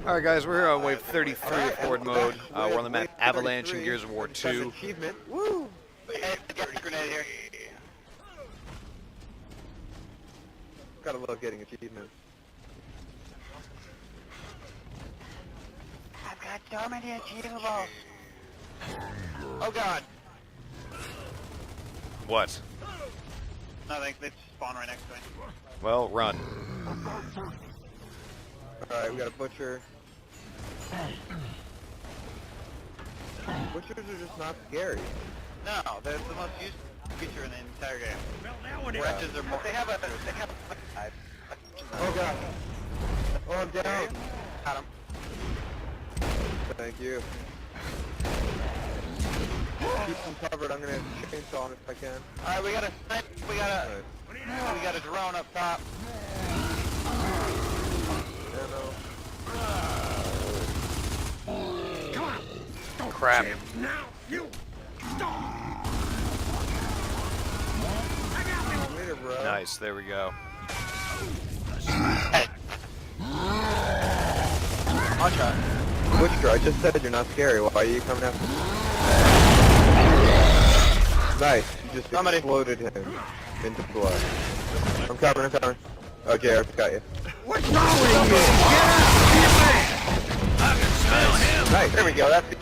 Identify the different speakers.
Speaker 1: Alright guys, we're here on wave 33 of Horde mode. We're on the map Avalanche in Gears of War 2.
Speaker 2: Achievement. Woo!
Speaker 3: Hey, got a grenade here.
Speaker 2: Gotta love getting achievements.
Speaker 3: I've got so many achievables. Oh god.
Speaker 1: What?
Speaker 3: Nothing, they spawn right next to me.
Speaker 1: Well, run.
Speaker 2: Alright, we got a butcher. Butchers are just not scary.
Speaker 3: No, they're the most useful feature in the entire game.
Speaker 4: Well, now it is.
Speaker 3: Wretches are more. They have a.
Speaker 2: Oh god. Oh, I'm down.
Speaker 3: Got him.
Speaker 2: Thank you. Keep them covered. I'm gonna chainsaw them if I can.
Speaker 3: Alright, we got a snipe. We got a drone up top.
Speaker 1: Crap.
Speaker 4: Now, you stop.
Speaker 2: Later, bro.
Speaker 1: Nice, there we go.
Speaker 3: Watch out.
Speaker 2: Butcher, I just said you're not scary. Why are you coming after me? Nice. You just exploded him into blood. I'm coming. Oh, JR got you.
Speaker 4: What's wrong with you? Get out! Get back! I can smell him.
Speaker 2: Nice. There we go. That's the